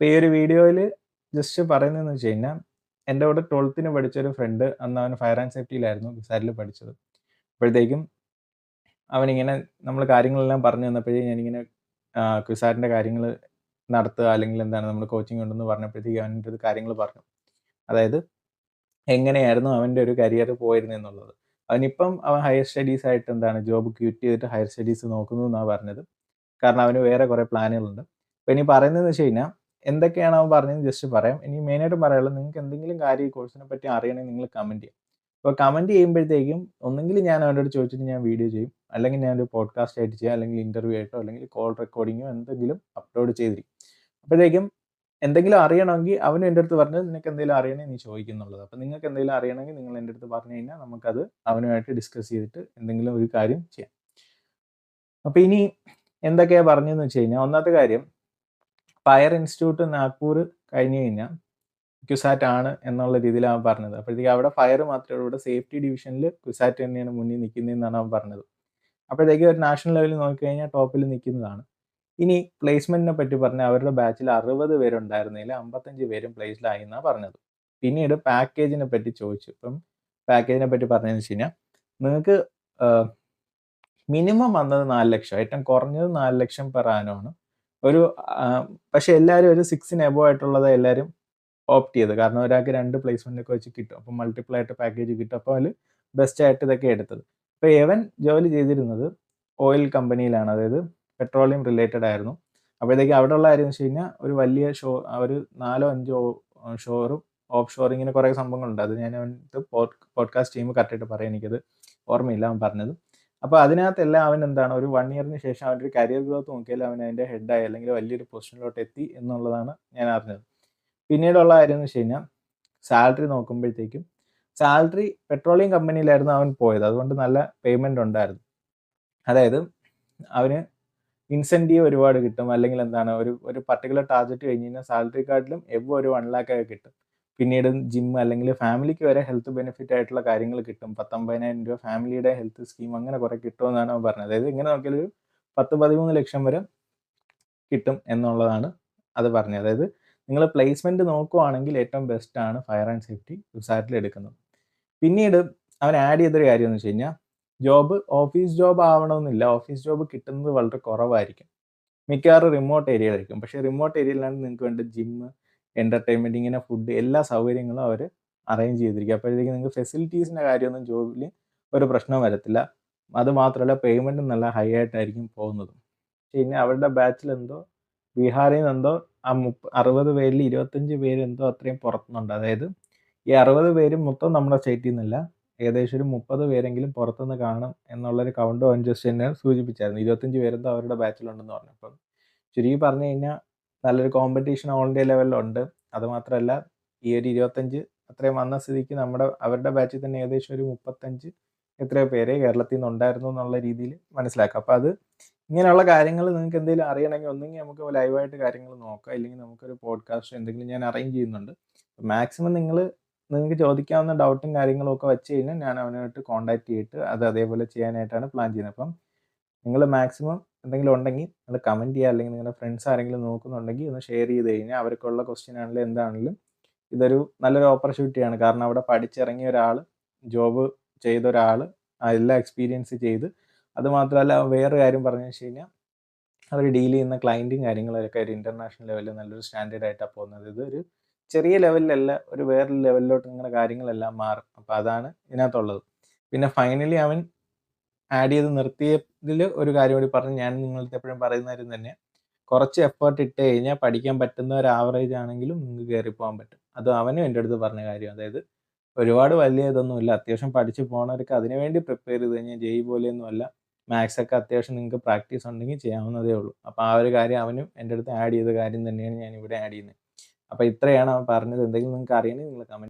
അപ്പോൾ ഈ ഒരു വീഡിയോയിൽ ജസ്റ്റ് പറയുന്നതെന്ന് വെച്ച് കഴിഞ്ഞാൽ, എൻ്റെ കൂടെ 12th പഠിച്ചൊരു ഫ്രണ്ട് അന്ന് അവൻ ഫയർ ആൻഡ് സേഫ്റ്റിയിലായിരുന്നു ക്യുസാറ്റിൽ പഠിച്ചത്. അപ്പോഴത്തേക്കും അവനിങ്ങനെ നമ്മൾ കാര്യങ്ങളെല്ലാം പറഞ്ഞു തന്നപ്പോഴേ ഞാനിങ്ങനെ ക്യുസാറ്റിൻ്റെ കാര്യങ്ങൾ നടത്തുക അല്ലെങ്കിൽ എന്താണ് നമ്മൾ കോച്ചിങ് ഉണ്ടെന്ന് പറഞ്ഞപ്പോഴത്തേക്കും അവൻ്റെ അടുത്ത് കാര്യങ്ങൾ പറഞ്ഞു. അതായത് എങ്ങനെയായിരുന്നു അവൻ്റെ ഒരു കരിയർ പോയിരുന്നെന്നുള്ളത്. അവൻ ഹയർ സ്റ്റഡീസ് ആയിട്ട് എന്താണ് ജോബ് ക്വിറ്റ് ചെയ്തിട്ട് ഹയർ സ്റ്റഡീസ് നോക്കുന്നു എന്നാണ് പറഞ്ഞത്. കാരണം അവന് വേറെ കുറേ പ്ലാനുകളുണ്ട്. അപ്പോൾ ഇനി പറയുന്നതെന്ന് വെച്ച് കഴിഞ്ഞാൽ എന്തൊക്കെയാണ് അവൻ പറഞ്ഞതെന്ന് ജസ്റ്റ് പറയാം. ഇനി മെയിനായിട്ടും പറയാനുള്ളത് നിങ്ങൾക്ക് എന്തെങ്കിലും കാര്യം ഈ കോഴ്സിനെ പറ്റി അറിയണമെങ്കിൽ നിങ്ങൾ കമൻറ്റ് ചെയ്യാം. അപ്പോൾ കമൻറ്റ് ചെയ്യുമ്പോഴത്തേക്കും ഒന്നെങ്കിൽ ഞാൻ അവൻ്റെ അടുത്ത് ചോദിച്ചിട്ട് ഞാൻ വീഡിയോ ചെയ്യും, അല്ലെങ്കിൽ ഞാനൊരു പോഡ്കാസ്റ്റ് ആയിട്ട് ചെയ്യാം, അല്ലെങ്കിൽ ഇൻ്റർവ്യൂ ആയിട്ടോ അല്ലെങ്കിൽ കോൾ റെക്കോർഡിങ്ങോ എന്തെങ്കിലും അപ്ലോഡ് ചെയ്തിരിക്കും. അപ്പോഴത്തേക്കും എന്തെങ്കിലും അറിയണമെങ്കിൽ അവനും എൻ്റെ അടുത്ത് പറഞ്ഞത് നിനക്ക് എന്തെങ്കിലും അറിയണമെങ്കിൽ നീ ചോദിക്കുന്നുള്ളത്. അപ്പോൾ നിങ്ങൾക്ക് എന്തെങ്കിലും അറിയണമെങ്കിൽ നിങ്ങൾ എൻ്റെ അടുത്ത് പറഞ്ഞു കഴിഞ്ഞാൽ നമുക്കത് അവനുമായിട്ട് ഡിസ്കസ് ചെയ്തിട്ട് എന്തെങ്കിലും ഒരു കാര്യം ചെയ്യാം. അപ്പോൾ ഇനി എന്തൊക്കെയാണ് പറഞ്ഞതെന്ന് വെച്ച് കഴിഞ്ഞാൽ, ഒന്നാമത്തെ കാര്യം ഫയർ ഇൻസ്റ്റിറ്റ്യൂട്ട് നാഗ്പൂർ കഴിഞ്ഞ് കഴിഞ്ഞാൽ ക്യുസാറ്റ് ആണ് എന്നുള്ള രീതിയിലാണ് അവൻ പറഞ്ഞത്. അപ്പോഴത്തേക്കും അവിടെ ഫയർ മാത്രമേ ഉള്ളൂ, ഇവിടെ സേഫ്റ്റി ഡിവിഷനിൽ ക്യുസാറ്റ് തന്നെയാണ് മുന്നിൽ നിൽക്കുന്നതെന്നാണ് അവൻ പറഞ്ഞത്. അപ്പോഴത്തേക്കും ഒരു നാഷണൽ ലെവലിൽ നോക്കിക്കഴിഞ്ഞാൽ ടോപ്പിൽ നിൽക്കുന്നതാണ്. ഇനി പ്ലേസ്മെന്റിനെ പറ്റി പറഞ്ഞാൽ അവരുടെ ബാച്ചിൽ 60 പേരുണ്ടായിരുന്നതിൽ 55 പേരും പ്ലേസ്ഡായി എന്നാണ് പറഞ്ഞത്. പിന്നീട് പാക്കേജിനെ പറ്റി ചോദിച്ചു. ഇപ്പം പാക്കേജിനെ പറ്റി പറഞ്ഞതെന്ന് വെച്ച് കഴിഞ്ഞാൽ നിങ്ങൾക്ക് മിനിമം വന്നത് 4 ലക്ഷം, ഏറ്റവും കുറഞ്ഞത് 4 ലക്ഷം പെർ ആനുമാണ്. ഒരു പക്ഷേ എല്ലാവരും ഒരു 6 എബോവ് ആയിട്ടുള്ളത് എല്ലാവരും ഓപ്റ്റ് ചെയ്ത്. കാരണം ഒരാൾക്ക് 2 പ്ലേസ്മെന്റ് ഒക്കെ വെച്ച് കിട്ടും. അപ്പം മൾട്ടിപ്പിൾ ആയിട്ട് പാക്കേജ് കിട്ടും. അപ്പോൾ അതിൽ ബെസ്റ്റ് ആയിട്ട് ഇതൊക്കെ എടുത്തത്. അപ്പോൾ ഇവൻ ജോലി ചെയ്തിരുന്നത് ഓയിൽ കമ്പനിയിലാണ്, അതായത് പെട്രോളിയം റിലേറ്റഡ് ആയിരുന്നു. അപ്പോഴത്തേക്കും അവിടെയുള്ള കാര്യം എന്ന് വെച്ച് കഴിഞ്ഞാൽ ഒരു വലിയ ഒരു 4-5 ഷോറും ഓഫ് ഷോർ ഇങ്ങനെ കുറേ സംഭവങ്ങളുണ്ട്. അത് ഞാൻ അവൻ്റെ പോഡ്കാസ്റ്റ് ചെയ്യുമ്പോൾ കറക്റ്റായിട്ട് പറയാം, എനിക്കത് ഓർമ്മയില്ല അവൻ പറഞ്ഞത്. അപ്പോൾ അതിനകത്തെല്ലാം അവൻ എന്താണ് ഒരു 1 ഇയറിന് ശേഷം അവൻ്റെ ഒരു കരിയർ ഗ്രോത്ത് നോക്കിയാൽ അവൻ അതിൻ്റെ ഹെഡായി അല്ലെങ്കിൽ വലിയൊരു പൊസിഷനിലോട്ട് എത്തി എന്നുള്ളതാണ് ഞാൻ അറിഞ്ഞത്. പിന്നീടുള്ള കാര്യം എന്ന് വെച്ച് കഴിഞ്ഞാൽ സാലറി നോക്കുമ്പോഴത്തേക്കും സാലറി പെട്രോളിയം കമ്പനിയിലായിരുന്നു അവൻ പോയത്, അതുകൊണ്ട് നല്ല പേയ്മെൻ്റ് ഉണ്ടായിരുന്നു. അതായത് അവന് ഇൻസെൻറ്റീവ് ഒരുപാട് കിട്ടും, അല്ലെങ്കിൽ എന്താണ് ഒരു പർട്ടിക്കുലർ ടാർഗറ്റ് കഴിഞ്ഞ് കഴിഞ്ഞാൽ സാലറി കാർഡിലും എബോ ഒരു 1 lakh ഒക്കെ കിട്ടും. പിന്നീട് ജിം അല്ലെങ്കിൽ ഫാമിലിക്ക് വരെ ഹെൽത്ത് ബെനിഫിറ്റ് ആയിട്ടുള്ള കാര്യങ്ങൾ കിട്ടും. 19,000 രൂപ ഫാമിലിയുടെ ഹെൽത്ത് സ്കീം അങ്ങനെ കുറേ കിട്ടുമെന്നാണ് അവൻ പറഞ്ഞത്. അതായത് ഇങ്ങനെ നോക്കിയാൽ ഒരു 10-13 ലക്ഷം വരെ കിട്ടും എന്നുള്ളതാണ് അത് പറഞ്ഞത്. അതായത് നിങ്ങൾ പ്ലേസ്മെൻറ്റ് നോക്കുവാണെങ്കിൽ ഏറ്റവും ബെസ്റ്റാണ് ഫയർ ആൻഡ് സേഫ്റ്റി ക്യുസാറ്റിൽ എടുക്കുന്നത്. പിന്നീട് അവൻ ആഡ് ചെയ്തൊരു കാര്യം എന്ന് വെച്ച് കഴിഞ്ഞാൽ ജോബ് ഓഫീസ് ജോബ് ആവണമെന്നില്ല, ഓഫീസ് ജോബ് കിട്ടുന്നത് വളരെ കുറവായിരിക്കും, മിക്കവാറും റിമോട്ട് ഏരിയയിലായിരിക്കും. പക്ഷേ റിമോട്ട് ഏരിയയിലാണ് നിങ്ങൾക്ക് വേണ്ട ജിമ്മ്, എൻ്റർടൈൻമെൻറ്റ്, ഇങ്ങനെ ഫുഡ്, എല്ലാ സൗകര്യങ്ങളും അവർ അറേഞ്ച് ചെയ്തിരിക്കും. അപ്പോഴത്തേക്കും നിങ്ങൾക്ക് ഫെസിലിറ്റീസിൻ്റെ കാര്യമൊന്നും ജോബിൽ ഒരു പ്രശ്നം വരത്തില്ല. അത് മാത്രമല്ല പേയ്മെൻറ്റും നല്ല ഹൈ ആയിട്ടായിരിക്കും പോകുന്നത്. പിന്നെ അവരുടെ ബാച്ചിൽ എന്തോ ബീഹാറിൽ നിന്ന് എന്തോ 60 പേരിൽ 25 പേര് എന്തോ അത്രയും പുറത്തുനിന്നുണ്ട്. അതായത് ഈ 60 പേരും മൊത്തം നമ്മുടെ സ്റ്റേറ്റിൽ നിന്നല്ല, ഏകദേശം ഒരു 30 പേരെങ്കിലും പുറത്തുനിന്ന് കാണും എന്നുള്ളൊരു കൗണ്ട് അവൻ ജസ്റ്റ് എന്നെ സൂചിപ്പിച്ചായിരുന്നു. 25 പേരെന്തോ അവരുടെ ബാച്ചിലുണ്ടെന്ന് പറഞ്ഞു. അപ്പം ചുരുക്കി പറഞ്ഞു കഴിഞ്ഞാൽ നല്ലൊരു കോമ്പറ്റീഷൻ ഓൾ ഇന്ത്യ ലെവലിലുണ്ട്. അതുമാത്രമല്ല ഈ ഒരു 25 അത്രയും വന്ന സ്ഥിതിക്ക് അവരുടെ ബാച്ചിൽ തന്നെ ഏകദേശം ഒരു 35 എത്രയോ പേരെ കേരളത്തിൽ നിന്ന് ഉണ്ടായിരുന്നു എന്നുള്ള രീതിയിൽ മനസ്സിലാക്കാം. അപ്പോൾ അത് ഇങ്ങനെയുള്ള കാര്യങ്ങൾ നിങ്ങൾക്ക് എന്തെങ്കിലും അറിയണമെങ്കിൽ ഒന്നെങ്കിൽ നമുക്ക് ലൈവായിട്ട് കാര്യങ്ങൾ നോക്കാം, ഇല്ലെങ്കിൽ നമുക്കൊരു പോഡ്കാസ്റ്റ് എന്തെങ്കിലും ഞാൻ അറേഞ്ച് ചെയ്യുന്നുണ്ട്. മാക്സിമം നിങ്ങൾക്ക് ചോദിക്കാവുന്ന ഡൗട്ടും കാര്യങ്ങളും ഒക്കെ വെച്ച് കഴിഞ്ഞാൽ ഞാൻ അവനുമായിട്ട് കോൺടാക്ട് ചെയ്തിട്ട് അത് അതേപോലെ ചെയ്യാനായിട്ടാണ് പ്ലാൻ ചെയ്യുന്നത്. അപ്പം നിങ്ങൾ മാക്സിമം എന്തെങ്കിലും ഉണ്ടെങ്കിൽ നിങ്ങൾ കമൻറ്റ് ചെയ്യുക, അല്ലെങ്കിൽ നിങ്ങളുടെ ഫ്രണ്ട്സ് ആരെങ്കിലും നോക്കുന്നുണ്ടെങ്കിൽ ഒന്ന് ഷെയർ ചെയ്ത് കഴിഞ്ഞാൽ അവർക്കുള്ള ക്വസ്റ്റ്യൻ ആണെങ്കിലും എന്താണെങ്കിലും ഇതൊരു നല്ലൊരു ഓപ്പർച്യൂണിറ്റിയാണ്. കാരണം അവിടെ പഠിച്ചിറങ്ങിയ ഒരാൾ, ജോബ് ചെയ്ത ഒരാൾ, എല്ലാ എക്സ്പീരിയൻസ് ചെയ്ത്, അതുമാത്രമല്ല വേറൊരു കാര്യം പറഞ്ഞു വെച്ച് കഴിഞ്ഞാൽ അവർ ഡീൽ ചെയ്യുന്ന ക്ലയൻറ്റും കാര്യങ്ങളൊക്കെ ഒരു ഇൻ്റർനാഷണൽ ലെവലിൽ നല്ലൊരു സ്റ്റാൻഡേർഡ് ആയിട്ടാണ് പോകുന്നത്. ഇതൊരു ചെറിയ ലെവലിലല്ല, ഒരു വേറൊരു ലെവലിലോട്ട് നിങ്ങളുടെ കാര്യങ്ങളെല്ലാം മാറും. അപ്പോൾ അതാണ് ഇതിനകത്തുള്ളത്. പിന്നെ ഫൈനലി അവൻ ആഡ് ചെയ്ത് നിർത്തിയതിൽ ഒരു കാര്യം കൂടി പറഞ്ഞ്, ഞാൻ നിങ്ങളുടെ എപ്പോഴും പറയുന്ന കാര്യം തന്നെ, കുറച്ച് എഫേർട്ട് ഇട്ട് കഴിഞ്ഞാൽ പഠിക്കാൻ പറ്റുന്ന ഒരു ആവറേജ് ആണെങ്കിലും നിങ്ങൾക്ക് കയറി പോകാൻ പറ്റും. അത് അവനും എൻ്റെ അടുത്ത് പറഞ്ഞ കാര്യം. അതായത് ഒരുപാട് വലിയ ഇതൊന്നുമില്ല, അത്യാവശ്യം പഠിച്ച് പോകണവർക്ക് അതിനുവേണ്ടി പ്രിപ്പയർ ചെയ്ത് കഴിഞ്ഞാൽ ജെഇ പോലെയൊന്നുമല്ല, മാത്സ് ഒക്കെ അത്യാവശ്യം നിങ്ങൾക്ക് പ്രാക്ടീസ് ഉണ്ടെങ്കിൽ ചെയ്യാവുന്നതേ ഉള്ളൂ. അപ്പോൾ ആ ഒരു കാര്യം അവനും എൻ്റെ അടുത്ത് ആഡ് ചെയ്ത കാര്യം തന്നെയാണ് ഞാൻ ഇവിടെ ആഡ് ചെയ്യുന്നത്. അപ്പോൾ ഇത്രയാണ് അവൻ പറഞ്ഞത്. എന്തെങ്കിലും നിങ്ങൾക്ക് അറിയണമെങ്കിൽ നിങ്ങൾ കമൻറ്റ്